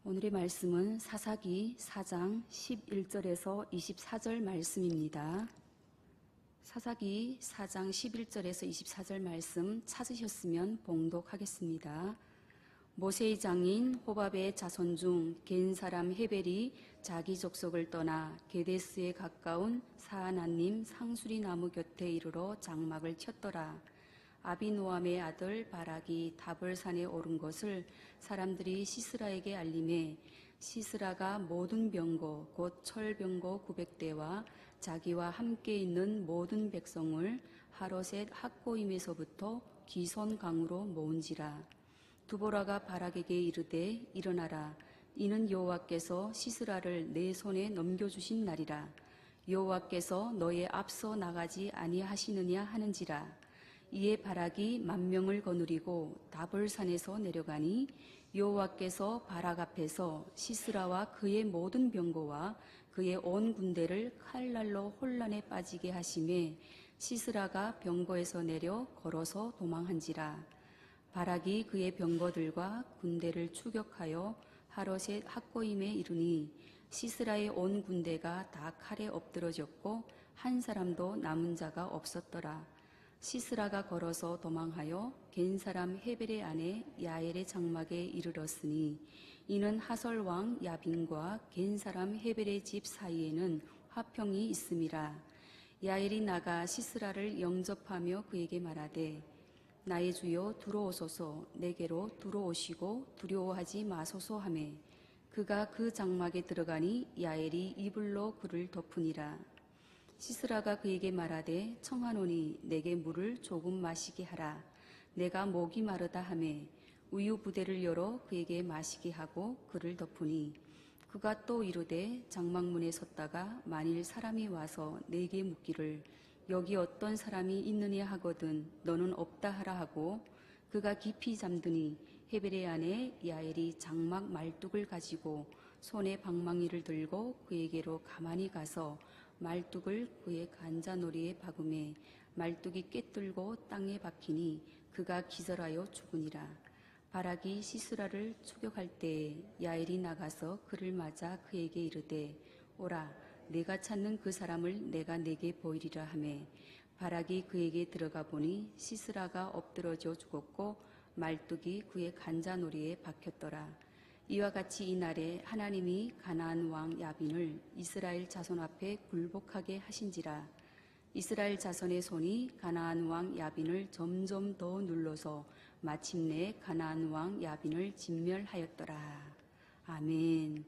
오늘의 말씀은 사사기 4장 11절에서 24절 말씀입니다. 사사기 4장 11절에서 24절 말씀 찾으셨으면 봉독하겠습니다. 모세의 장인 호밥의 자손 중 겐 사람 헤벨이 자기 족속을 떠나 게데스에 가까운 사하나님 상수리 나무 곁에 이르러 장막을 쳤더라. 아비노함의 아들 바락이 다볼산에 오른 것을 사람들이 시스라에게 알림해 시스라가 모든 병거 곧 철병거 900대와 자기와 함께 있는 모든 백성을 하롯셋 학고임에서부터 기손 강으로 모은지라. 두보라가 바락에게 이르되 일어나라. 이는 여호와께서 시스라를 내 손에 넘겨주신 날이라. 여호와께서 너의 앞서 나가지 아니하시느냐 하는지라. 이에 바락이 10,000명을 거느리고 다볼산에서 내려가니 여호와께서 바락 앞에서 시스라와 그의 모든 병거와 그의 온 군대를 칼날로 혼란에 빠지게 하심에 시스라가 병거에서 내려 걸어서 도망한지라. 바락이 그의 병거들과 군대를 추격하여 하롯셋 학고임에 이르니 시스라의 온 군대가 다 칼에 엎드러졌고 한 사람도 남은 자가 없었더라. 시스라가 걸어서 도망하여 겐 사람 헤벨의 아내 야엘의 장막에 이르렀으니 이는 하설 왕 야빈과 겐 사람 헤벨의 집 사이에는 화평이 있음이라. 야엘이 나가 시스라를 영접하며 그에게 말하되 나의 주여 들어오소서. 내게로 들어오시고 두려워하지 마소서 하매 그가 그 장막에 들어가니 야엘이 이불로 그를 덮으니라. 시스라가 그에게 말하되 청하노니 내게 물을 조금 마시게 하라. 내가 목이 마르다 하매 우유 부대를 열어 그에게 마시게 하고 그를 덮으니 그가 또 이르되 장막문에 섰다가 만일 사람이 와서 내게 묻기를 여기 어떤 사람이 있느냐 하거든 너는 없다 하라 하고 그가 깊이 잠드니 헤벨의 아내 야엘이 장막 말뚝을 가지고 손에 방망이를 들고 그에게로 가만히 가서 말뚝을 그의 간자놀이에 박음에 말뚝이 꿰뚫고 땅에 박히니 그가 기절하여 죽으니라. 바락이 시스라를 추격할 때에 야엘이 나가서 그를 맞아 그에게 이르되 오라 내가 찾는 그 사람을 내가 내게 보이리라 하매 바락이 그에게 들어가 보니 시스라가 엎드러져 죽었고 말뚝이 그의 간자놀이에 박혔더라. 이와 같이 이날에 하나님이 가나안 왕 야빈을 이스라엘 자손 앞에 굴복하게 하신지라. 이스라엘 자손의 손이 가나안 왕 야빈을 점점 더 눌러서 마침내 가나안 왕 야빈을 진멸하였더라. 아멘.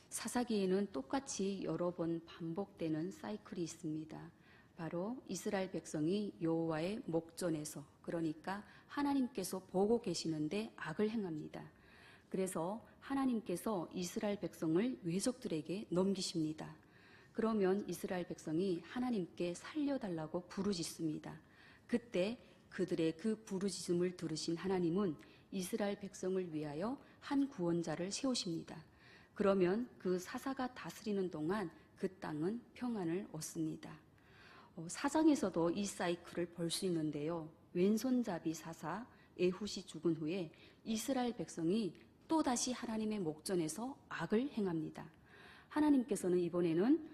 사사기에는 똑같이 여러 번 반복되는 사이클이 있습니다. 바로 이스라엘 백성이 여호와의 목전에서, 그러니까 하나님께서 보고 계시는데 악을 행합니다. 그래서 하나님께서 이스라엘 백성을 외적들에게 넘기십니다. 그러면 이스라엘 백성이 하나님께 살려달라고 부르짖습니다. 그때 그들의 그 부르짖음을 들으신 하나님은 이스라엘 백성을 위하여 한 구원자를 세우십니다. 그러면 그 사사가 다스리는 동안 그 땅은 평안을 얻습니다. 사장에서도 이 사이클을 볼 수 있는데요. 왼손잡이 사사 에훗이 죽은 후에 이스라엘 백성이 또다시 하나님의 목전에서 악을 행합니다. 하나님께서는 이번에는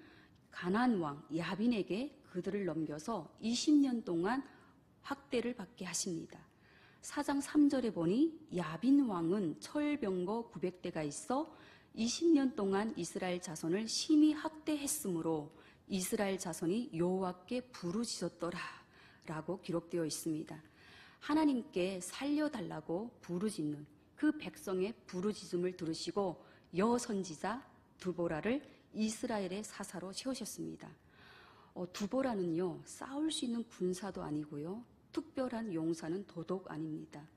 가나안 왕 야빈에게 그들을 넘겨서 20년 동안 학대를 받게 하십니다. 4장 3절에 보니 야빈 왕은 철병거 900대가 있어 20년 동안 이스라엘 자손을 심히 학대했으므로 이스라엘 자손이 여호와께 부르짖었더라 라고 기록되어 있습니다. 하나님께 살려달라고 부르짖는 그 백성의 부르짖음을 들으시고 여선지자 두보라를 이스라엘의 사사로 세우셨습니다. 두보라는요, 싸울 수 있는 군사도 아니고요, 특별한 용사는 더더욱 아닙니다.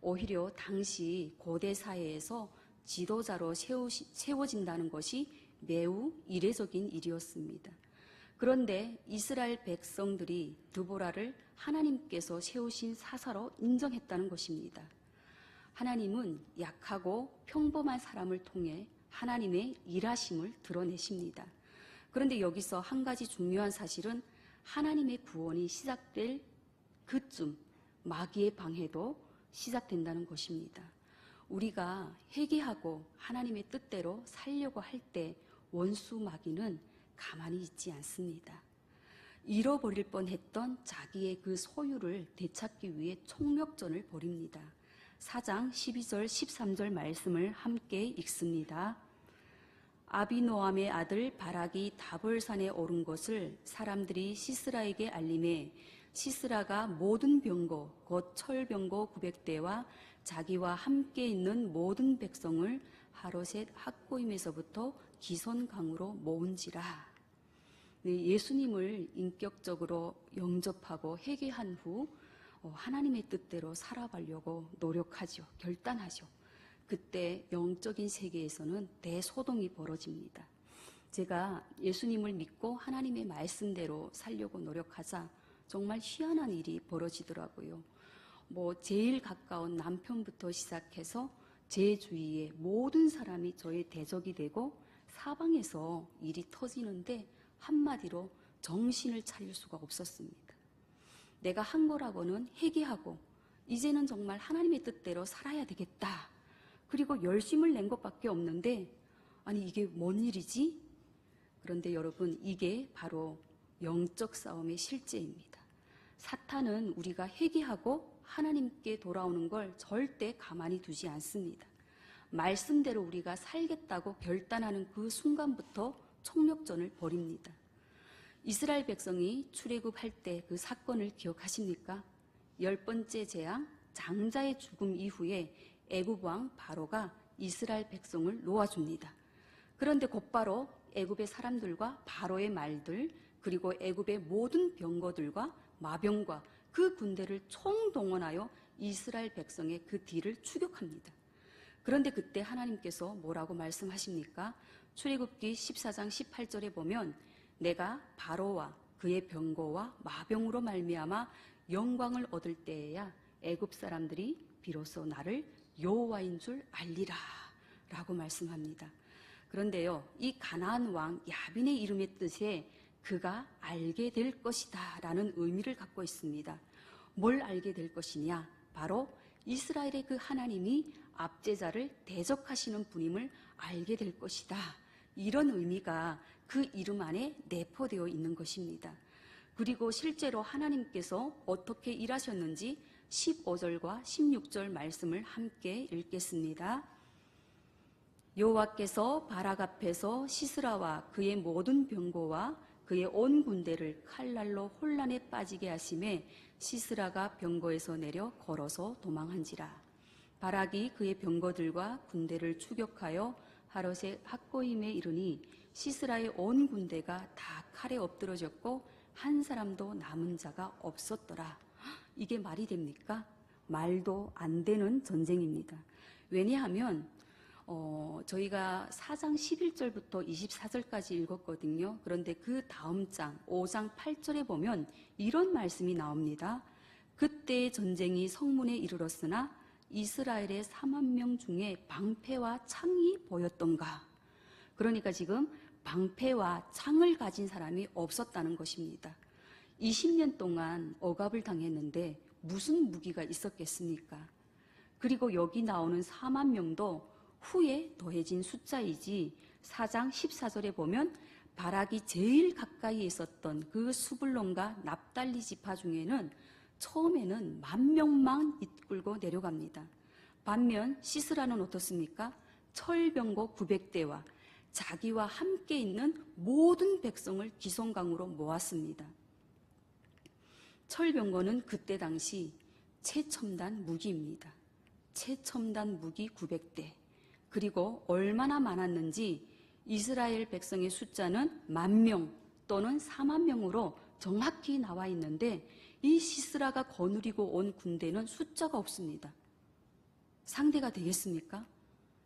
오히려 당시 고대 사회에서 지도자로 세워진다는 것이 매우 이례적인 일이었습니다. 그런데 이스라엘 백성들이 두보라를 하나님께서 세우신 사사로 인정했다는 것입니다. 하나님은 약하고 평범한 사람을 통해 하나님의 일하심을 드러내십니다. 그런데 여기서 한 가지 중요한 사실은 하나님의 구원이 시작될 그쯤 마귀의 방해도 시작된다는 것입니다. 우리가 회개하고 하나님의 뜻대로 살려고 할 때 원수 마귀는 가만히 있지 않습니다. 잃어버릴 뻔했던 자기의 그 소유를 되찾기 위해 총력전을 벌입니다. 4장 12절 13절 말씀을 함께 읽습니다. 아비노암의 아들 바락이 다볼산에 오른 것을 사람들이 시스라에게 알림해 시스라가 모든 병거 곧 철병거 900대와 자기와 함께 있는 모든 백성을 하로셋 학고임에서부터 기손강으로 모은지라. 예수님을 인격적으로 영접하고 회개한 후 하나님의 뜻대로 살아가려고 노력하죠. 결단하죠. 그때 영적인 세계에서는 대소동이 벌어집니다. 제가 예수님을 믿고 하나님의 말씀대로 살려고 노력하자 정말 희한한 일이 벌어지더라고요. 제일 가까운 남편부터 시작해서 제 주위에 모든 사람이 저의 대적이 되고 사방에서 일이 터지는데 한마디로 정신을 차릴 수가 없었습니다. 내가 한 거라고는 회개하고 이제는 정말 하나님의 뜻대로 살아야 되겠다. 그리고 열심을 낸 것밖에 없는데 아니 이게 뭔 일이지? 그런데 여러분 이게 바로 영적 싸움의 실제입니다. 사탄은 우리가 회개하고 하나님께 돌아오는 걸 절대 가만히 두지 않습니다. 말씀대로 우리가 살겠다고 결단하는 그 순간부터 총력전을 벌입니다. 이스라엘 백성이 출애굽할 때 그 사건을 기억하십니까? 10번째 재앙 장자의 죽음 이후에 애굽 왕 바로가 이스라엘 백성을 놓아줍니다. 그런데 곧바로 애굽의 사람들과 바로의 말들 그리고 애굽의 모든 병거들과 마병과 그 군대를 총동원하여 이스라엘 백성의 그 뒤를 추격합니다. 그런데 그때 하나님께서 뭐라고 말씀하십니까? 출애굽기 14장 18절에 보면 내가 바로와 그의 병거와 마병으로 말미암아 영광을 얻을 때에야 애굽 사람들이 비로소 나를 여호와인 줄 알리라 라고 말씀합니다. 그런데요, 이 가나안 왕 야빈의 이름의 뜻에 그가 알게 될 것이다 라는 의미를 갖고 있습니다. 뭘 알게 될 것이냐? 바로 이스라엘의 그 하나님이 압제자를 대적하시는 분임을 알게 될 것이다. 이런 의미가 그 이름 안에 내포되어 있는 것입니다. 그리고 실제로 하나님께서 어떻게 일하셨는지 15절과 16절 말씀을 함께 읽겠습니다. 여호와께서 바락 앞에서 시스라와 그의 모든 병거와 그의 온 군대를 칼날로 혼란에 빠지게 하심에 시스라가 병거에서 내려 걸어서 도망한지라. 바락이 그의 병거들과 군대를 추격하여 하롯의 학고임에 이르니 시스라의 온 군대가 다 칼에 엎드러졌고 한 사람도 남은 자가 없었더라. 이게 말이 됩니까? 말도 안 되는 전쟁입니다. 왜냐하면 저희가 4장 11절부터 24절까지 읽었거든요. 그런데 그 다음 장 5장 8절에 보면 이런 말씀이 나옵니다. 그때의 전쟁이 성문에 이르렀으나 이스라엘의 4만 명 중에 방패와 창이 보였던가. 그러니까 지금 방패와 창을 가진 사람이 없었다는 것입니다. 20년 동안 억압을 당했는데 무슨 무기가 있었겠습니까? 그리고 여기 나오는 4만 명도 후에 더해진 숫자이지 4장 14절에 보면 바락이 제일 가까이 있었던 그 수불론과 납달리 지파 중에는 처음에는 10,000명만 이끌고 내려갑니다. 반면 시스라는 어떻습니까? 철병거 900대와 자기와 함께 있는 모든 백성을 기손강으로 모았습니다. 철병거는 그때 당시 최첨단 무기입니다. 최첨단 무기 900대. 그리고 얼마나 많았는지 이스라엘 백성의 숫자는 10,000명 또는 40,000명으로 정확히 나와 있는데 이 시스라가 거느리고 온 군대는 숫자가 없습니다. 상대가 되겠습니까?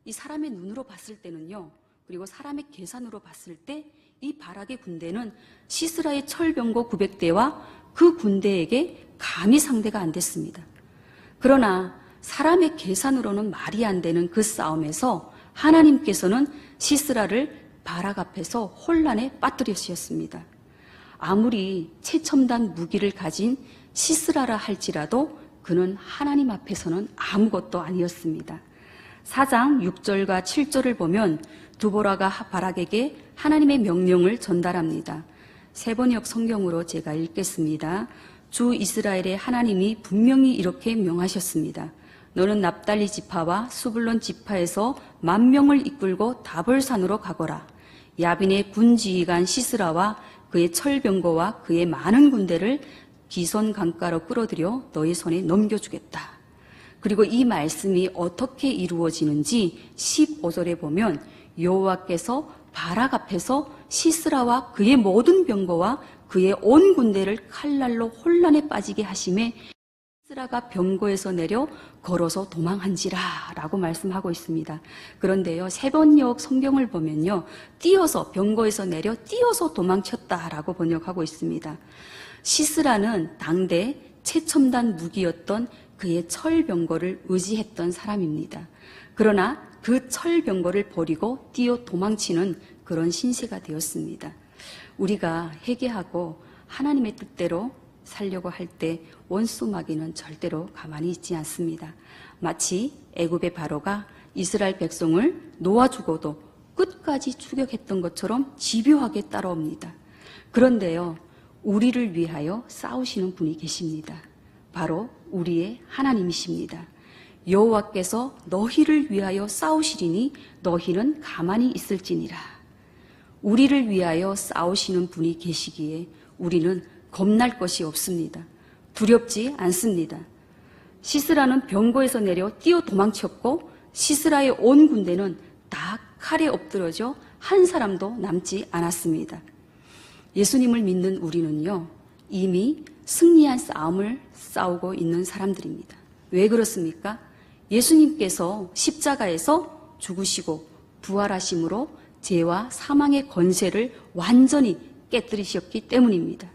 이 사람의 눈으로 봤을 때는요, 그리고 사람의 계산으로 봤을 때 이 바락의 군대는 시스라의 철병거 900대와 그 군대에게 감히 상대가 안 됐습니다. 그러나 사람의 계산으로는 말이 안 되는 그 싸움에서 하나님께서는 시스라를 바락 앞에서 혼란에 빠뜨리셨습니다. 아무리 최첨단 무기를 가진 시스라라 할지라도 그는 하나님 앞에서는 아무것도 아니었습니다. 4장 6절과 7절을 보면 두보라가 바락에게 하나님의 명령을 전달합니다. 세번역 성경으로 제가 읽겠습니다. 주 이스라엘의 하나님이 분명히 이렇게 명하셨습니다. 너는 납달리 지파와 수불론 지파에서 10,000명을 이끌고 다볼산으로 가거라. 야빈의 군지휘관 시스라와 그의 철병거와 그의 많은 군대를 기손 강가로 끌어들여 너희 손에 넘겨주겠다. 그리고 이 말씀이 어떻게 이루어지는지 15절에 보면 여호와께서 바락 앞에서 시스라와 그의 모든 병거와 그의 온 군대를 칼날로 혼란에 빠지게 하심에 시스라가 병거에서 내려 걸어서 도망한지라 라고 말씀하고 있습니다. 그런데요, 세번역 성경을 보면요, 뛰어서 병거에서 내려 뛰어서 도망쳤다라고 번역하고 있습니다. 시스라는 당대 최첨단 무기였던 그의 철병거를 의지했던 사람입니다. 그러나 그 철병거를 버리고 뛰어 도망치는 그런 신세가 되었습니다. 우리가 회개하고 하나님의 뜻대로 살려고 할 때 원수 마귀는 절대로 가만히 있지 않습니다. 마치 애굽의 바로가 이스라엘 백성을 놓아주고도 끝까지 추격했던 것처럼 집요하게 따라옵니다. 그런데요, 우리를 위하여 싸우시는 분이 계십니다. 바로 우리의 하나님이십니다. 여호와께서 너희를 위하여 싸우시리니 너희는 가만히 있을지니라. 우리를 위하여 싸우시는 분이 계시기에 우리는 겁날 것이 없습니다. 두렵지 않습니다. 시스라는 병거에서 내려 뛰어 도망쳤고 시스라의 온 군대는 다 칼에 엎드러져 한 사람도 남지 않았습니다. 예수님을 믿는 우리는요, 이미 승리한 싸움을 싸우고 있는 사람들입니다. 왜 그렇습니까? 예수님께서 십자가에서 죽으시고 부활하심으로 죄와 사망의 권세를 완전히 깨뜨리셨기 때문입니다.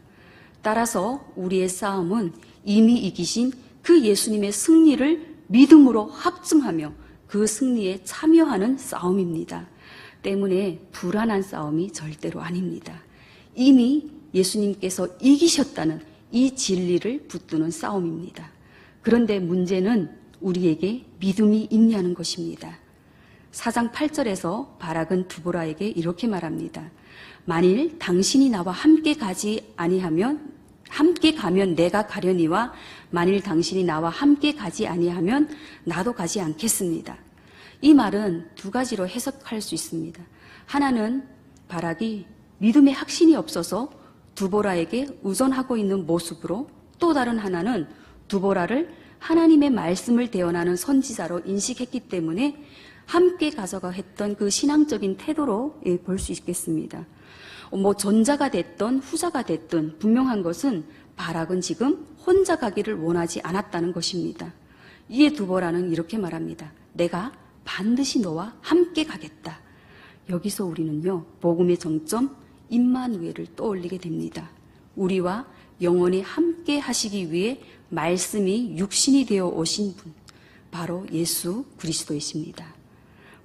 따라서 우리의 싸움은 이미 이기신 그 예수님의 승리를 믿음으로 확증하며 그 승리에 참여하는 싸움입니다. 때문에 불안한 싸움이 절대로 아닙니다. 이미 예수님께서 이기셨다는 이 진리를 붙드는 싸움입니다. 그런데 문제는 우리에게 믿음이 있냐는 것입니다. 4장 8절에서 바락은 두보라에게 이렇게 말합니다. 만일 당신이 나와 함께 가면 내가 가려니와 만일 당신이 나와 함께 가지 아니하면 나도 가지 않겠습니다. 이 말은 두 가지로 해석할 수 있습니다. 하나는 바락이 믿음의 확신이 없어서 두보라에게 의존하고 있는 모습으로, 또 다른 하나는 두보라를 하나님의 말씀을 대언하는 선지자로 인식했기 때문에 함께 가서가 했던 그 신앙적인 태도로 볼 수 있겠습니다. 전자가 됐든 후자가 됐든 분명한 것은 바락은 지금 혼자 가기를 원하지 않았다는 것입니다. 이에 두보라는 이렇게 말합니다. 내가 반드시 너와 함께 가겠다. 여기서 우리는요, 복음의 정점 임마누엘을 떠올리게 됩니다. 우리와 영원히 함께 하시기 위해 말씀이 육신이 되어 오신 분, 바로 예수 그리스도이십니다.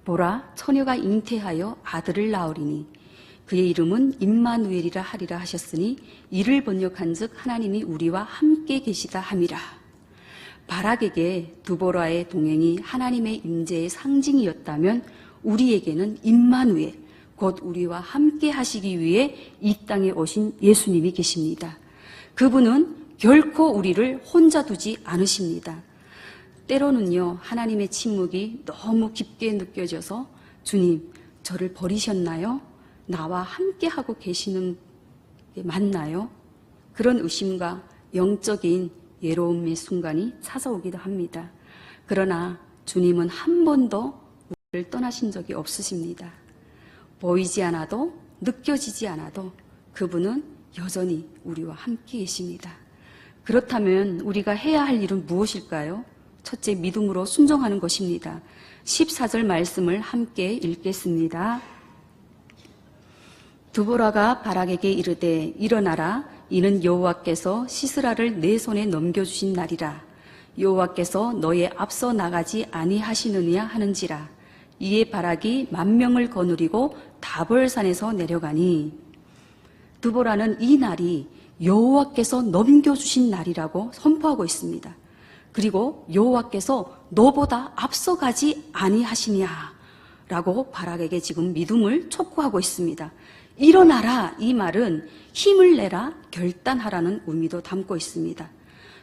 보라, 처녀가 잉태하여 아들을 낳으리니 그의 이름은 임마누엘이라 하리라 하셨으니 이를 번역한즉 하나님이 우리와 함께 계시다 함이라. 바락에게 두보라의 동행이 하나님의 임재의 상징이었다면 우리에게는 임마누엘, 곧 우리와 함께 하시기 위해 이 땅에 오신 예수님이 계십니다. 그분은 결코 우리를 혼자 두지 않으십니다. 때로는요, 하나님의 침묵이 너무 깊게 느껴져서 주님, 저를 버리셨나요? 나와 함께 하고 계시는 게 맞나요? 그런 의심과 영적인 외로움의 순간이 찾아오기도 합니다. 그러나 주님은 한 번도 우리를 떠나신 적이 없으십니다. 보이지 않아도 느껴지지 않아도 그분은 여전히 우리와 함께 계십니다. 그렇다면 우리가 해야 할 일은 무엇일까요? 첫째, 믿음으로 순종하는 것입니다. 14절 말씀을 함께 읽겠습니다. 두보라가 바락에게 이르되 일어나라, 이는 여호와께서 시스라를 내 손에 넘겨주신 날이라. 여호와께서 너의 앞서 나가지 아니하시느냐 하는지라. 이에 바락이 10,000명을 거느리고 다볼산에서 내려가니, 두보라는 이 날이 여호와께서 넘겨주신 날이라고 선포하고 있습니다. 그리고 여호와께서 너보다 앞서가지 아니하시냐 라고 바락에게 지금 믿음을 촉구하고 있습니다. 일어나라, 이 말은 힘을 내라, 결단하라는 의미도 담고 있습니다.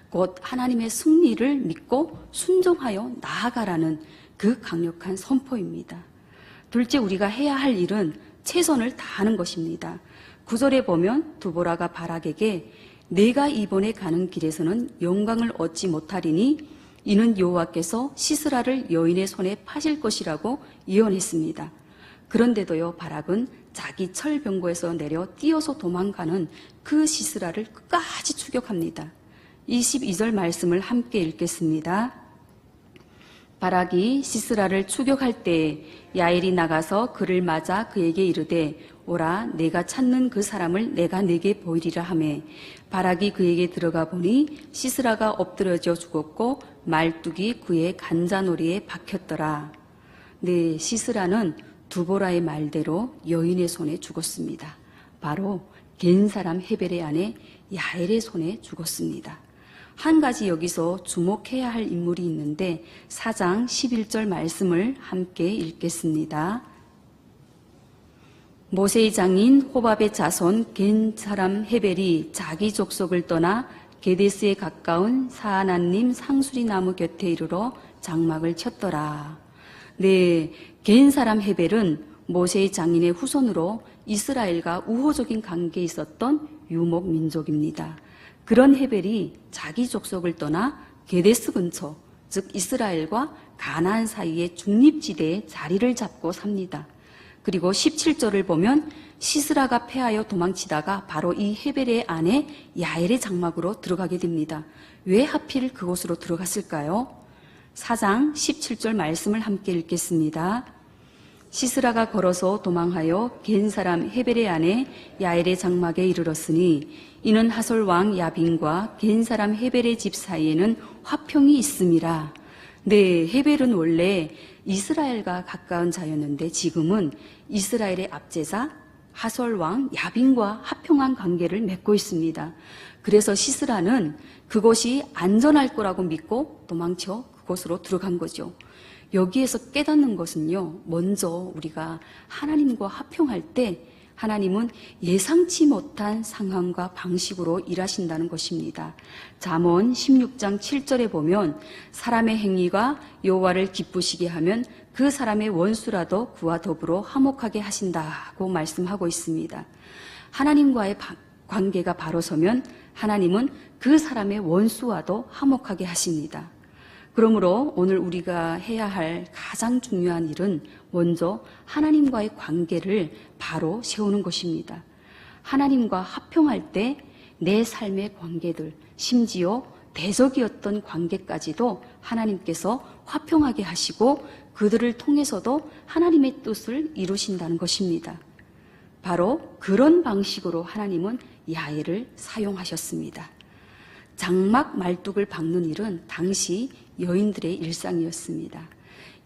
곧 하나님의 승리를 믿고 순종하여 나아가라는 그 강력한 선포입니다. 둘째, 우리가 해야 할 일은 최선을 다하는 것입니다. 9절에 보면 두보라가 바락에게 내가 이번에 가는 길에서는 영광을 얻지 못하리니 이는 여호와께서 시스라를 여인의 손에 파실 것이라고 예언했습니다. 그런데도요, 바락은 자기 철병고에서 내려 뛰어서 도망가는 그 시스라를 끝까지 추격합니다. 22절 말씀을 함께 읽겠습니다. 바락이 시스라를 추격할 때에 야엘이 나가서 그를 맞아 그에게 이르되 오라, 내가 찾는 그 사람을 내가 네게 보이리라 하매 바락이 그에게 들어가 보니 시스라가 엎드러져 죽었고 말뚝이 그의 간자놀이에 박혔더라. 네, 시스라는 두보라의 말대로 여인의 손에 죽었습니다. 바로 겐 사람 헤벨의 아내 야엘의 손에 죽었습니다. 한 가지 여기서 주목해야 할 인물이 있는데 4장 11절 말씀을 함께 읽겠습니다. 모세의 장인 호밥의 자손 겐 사람 헤벨이 자기 족속을 떠나 게데스에 가까운 사하나님 상수리 나무 곁에 이르러 장막을 쳤더라. 네, 겐 사람 헤벨은 모세의 장인의 후손으로 이스라엘과 우호적인 관계에 있었던 유목 민족입니다. 그런 헤벨이 자기 족속을 떠나 게데스 근처, 즉 이스라엘과 가나안 사이의 중립지대에 자리를 잡고 삽니다. 그리고 17절을 보면 시스라가 패하여 도망치다가 바로 이 헤벨의 아내 야엘의 장막으로 들어가게 됩니다. 왜 하필 그곳으로 들어갔을까요? 4장 17절 말씀을 함께 읽겠습니다. 시스라가 걸어서 도망하여 겐 사람 헤벨의 아내 야엘의 장막에 이르렀으니 이는 하솔 왕 야빈과 겐 사람 헤벨의 집 사이에는 화평이 있음이라. 네, 헤벨은 원래 이스라엘과 가까운 자였는데 지금은 이스라엘의 압제자 하솔 왕 야빈과 화평한 관계를 맺고 있습니다. 그래서 시스라는 그곳이 안전할 거라고 믿고 도망쳐 그곳으로 들어간 거죠. 여기에서 깨닫는 것은요, 먼저 우리가 하나님과 화평할 때 하나님은 예상치 못한 상황과 방식으로 일하신다는 것입니다. 잠언 16장 7절에 보면 사람의 행위가 여호와를 기쁘시게 하면 그 사람의 원수라도 그와 더불어 화목하게 하신다고 말씀하고 있습니다. 하나님과의 관계가 바로 서면 하나님은 그 사람의 원수와도 화목하게 하십니다. 그러므로 오늘 우리가 해야 할 가장 중요한 일은 먼저 하나님과의 관계를 바로 세우는 것입니다. 하나님과 화평할 때 내 삶의 관계들, 심지어 대적이었던 관계까지도 하나님께서 화평하게 하시고 그들을 통해서도 하나님의 뜻을 이루신다는 것입니다. 바로 그런 방식으로 하나님은 야엘을 사용하셨습니다. 장막 말뚝을 박는 일은 당시 여인들의 일상이었습니다.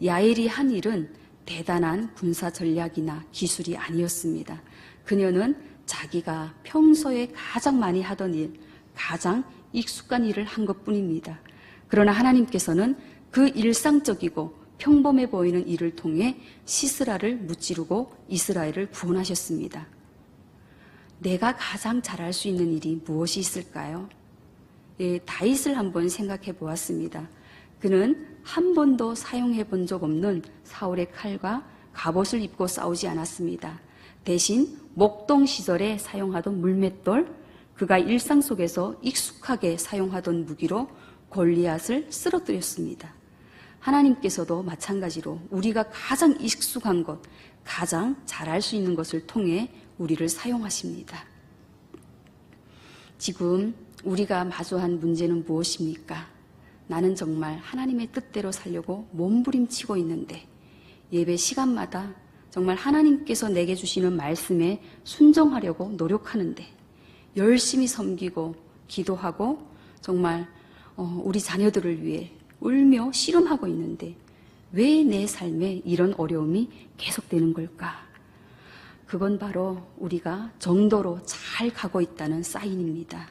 야엘이 한 일은 대단한 군사 전략이나 기술이 아니었습니다. 그녀는 자기가 평소에 가장 많이 하던 일, 가장 익숙한 일을 한 것뿐입니다. 그러나 하나님께서는 그 일상적이고 평범해 보이는 일을 통해 시스라를 무찌르고 이스라엘을 구원하셨습니다. 내가 가장 잘할 수 있는 일이 무엇이 있을까요? 다윗을 한번 생각해 보았습니다. 그는 한 번도 사용해 본 적 없는 사울의 칼과 갑옷을 입고 싸우지 않았습니다. 대신 목동 시절에 사용하던 물맷돌, 그가 일상 속에서 익숙하게 사용하던 무기로 골리앗을 쓰러뜨렸습니다. 하나님께서도 마찬가지로 우리가 가장 익숙한 것, 가장 잘할 수 있는 것을 통해 우리를 사용하십니다. 지금 우리가 마주한 문제는 무엇입니까? 나는 정말 하나님의 뜻대로 살려고 몸부림치고 있는데 예배 시간마다 정말 하나님께서 내게 주시는 말씀에 순종하려고 노력하는데 열심히 섬기고 기도하고 정말 우리 자녀들을 위해 울며 씨름하고 있는데 왜 내 삶에 이런 어려움이 계속되는 걸까? 그건 바로 우리가 정도로 잘 가고 있다는 사인입니다.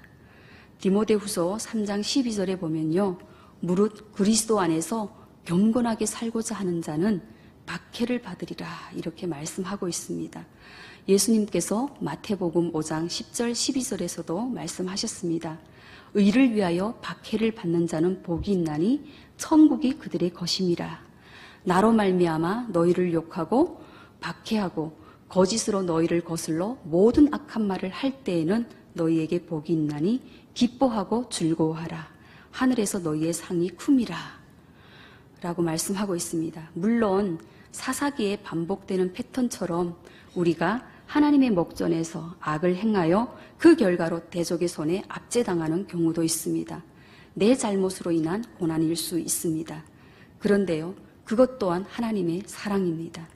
디모데후서 3장 12절에 보면요, 무릇 그리스도 안에서 경건하게 살고자 하는 자는 박해를 받으리라 이렇게 말씀하고 있습니다. 예수님께서 마태복음 5장 10절 12절에서도 말씀하셨습니다. 의를 위하여 박해를 받는 자는 복이 있나니 천국이 그들의 것임이라. 나로 말미암아 너희를 욕하고 박해하고 거짓으로 너희를 거슬러 모든 악한 말을 할 때에는 너희에게 복이 있나니 기뻐하고 즐거워하라. 하늘에서 너희의 상이 쿰이라 라고 말씀하고 있습니다. 물론 사사기에 반복되는 패턴처럼 우리가 하나님의 목전에서 악을 행하여 그 결과로 대적의 손에 압제당하는 경우도 있습니다. 내 잘못으로 인한 고난일 수 있습니다. 그런데요, 그것 또한 하나님의 사랑입니다.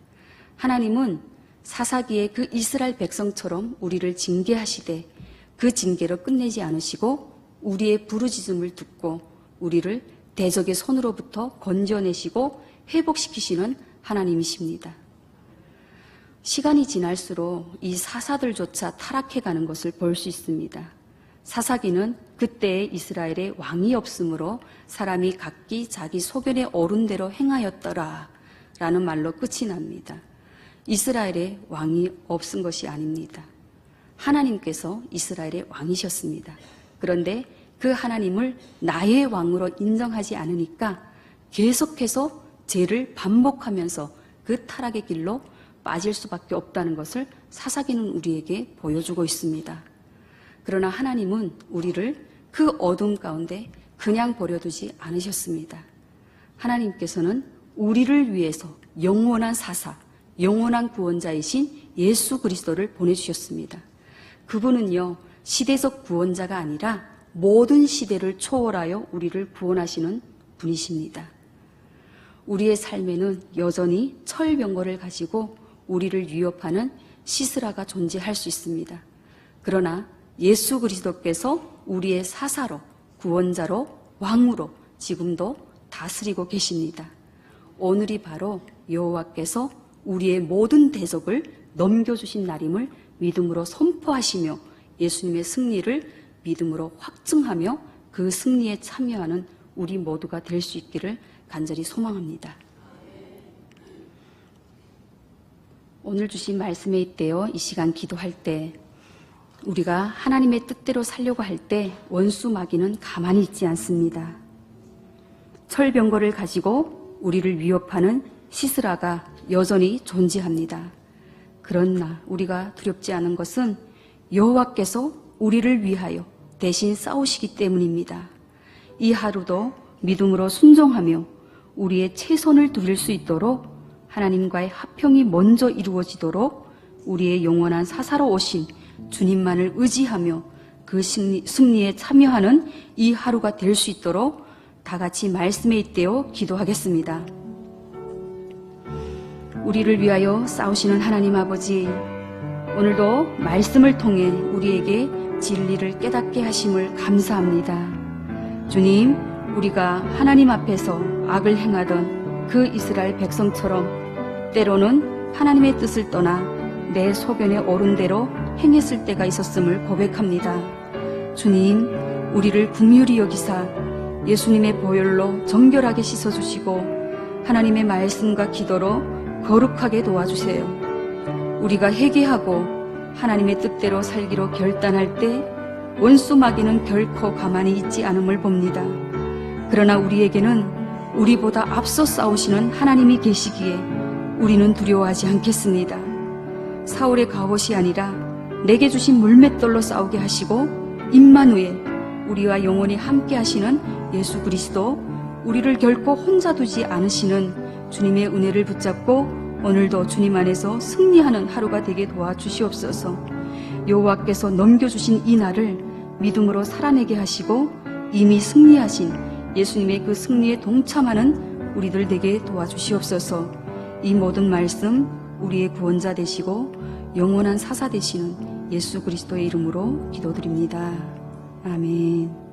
하나님은 사사기의 그 이스라엘 백성처럼 우리를 징계하시되 그 징계로 끝내지 않으시고 우리의 부르짖음을 듣고 우리를 대적의 손으로부터 건져내시고 회복시키시는 하나님이십니다. 시간이 지날수록 이 사사들조차 타락해가는 것을 볼 수 있습니다. 사사기는 그때의 이스라엘에 왕이 없으므로 사람이 각기 자기 소견에 오른 대로 행하였더라 라는 말로 끝이 납니다. 이스라엘에 왕이 없은 것이 아닙니다. 하나님께서 이스라엘의 왕이셨습니다. 그런데 그 하나님을 나의 왕으로 인정하지 않으니까 계속해서 죄를 반복하면서 그 타락의 길로 빠질 수밖에 없다는 것을 사사기는 우리에게 보여주고 있습니다. 그러나 하나님은 우리를 그 어둠 가운데 그냥 버려두지 않으셨습니다. 하나님께서는 우리를 위해서 영원한 사사, 영원한 구원자이신 예수 그리스도를 보내주셨습니다. 그분은요, 시대적 구원자가 아니라 모든 시대를 초월하여 우리를 구원하시는 분이십니다. 우리의 삶에는 여전히 철병거를 가지고 우리를 위협하는 시스라가 존재할 수 있습니다. 그러나 예수 그리스도께서 우리의 사사로, 구원자로, 왕으로 지금도 다스리고 계십니다. 오늘이 바로 여호와께서 우리의 모든 대적을 넘겨주신 날임을 믿음으로 선포하시며 예수님의 승리를 믿음으로 확증하며 그 승리에 참여하는 우리 모두가 될 수 있기를 간절히 소망합니다. 오늘 주신 말씀에 있대요. 이 시간 기도할 때 우리가 하나님의 뜻대로 살려고 할 때 원수 마귀는 가만히 있지 않습니다. 철병거를 가지고 우리를 위협하는 시스라가 여전히 존재합니다. 그러나 우리가 두렵지 않은 것은 여호와께서 우리를 위하여 대신 싸우시기 때문입니다. 이 하루도 믿음으로 순종하며 우리의 최선을 드릴 수 있도록 하나님과의 화평이 먼저 이루어지도록 우리의 영원한 사사로 오신 주님만을 의지하며 그 승리에 참여하는 이 하루가 될 수 있도록 다 같이 말씀에 있대어 기도하겠습니다. 우리를 위하여 싸우시는 하나님 아버지, 오늘도 말씀을 통해 우리에게 진리를 깨닫게 하심을 감사합니다. 주님, 우리가 하나님 앞에서 악을 행하던 그 이스라엘 백성처럼 때로는 하나님의 뜻을 떠나 내 소견에 오른 대로 행했을 때가 있었음을 고백합니다. 주님, 우리를 긍휼히 여기사 예수님의 보혈로 정결하게 씻어주시고 하나님의 말씀과 기도로 거룩하게 도와주세요. 우리가 회개하고 하나님의 뜻대로 살기로 결단할 때 원수 마귀는 결코 가만히 있지 않음을 봅니다. 그러나 우리에게는 우리보다 앞서 싸우시는 하나님이 계시기에 우리는 두려워하지 않겠습니다. 사울의 갑옷이 아니라 내게 주신 물맷돌로 싸우게 하시고 임마누엘, 우리와 영원히 함께 하시는 예수 그리스도, 우리를 결코 혼자 두지 않으시는 주님의 은혜를 붙잡고 오늘도 주님 안에서 승리하는 하루가 되게 도와주시옵소서. 여호와께서 넘겨주신 이 날을 믿음으로 살아내게 하시고 이미 승리하신 예수님의 그 승리에 동참하는 우리들 되게 도와주시옵소서. 이 모든 말씀 우리의 구원자 되시고 영원한 사사 되시는 예수 그리스도의 이름으로 기도드립니다. 아멘.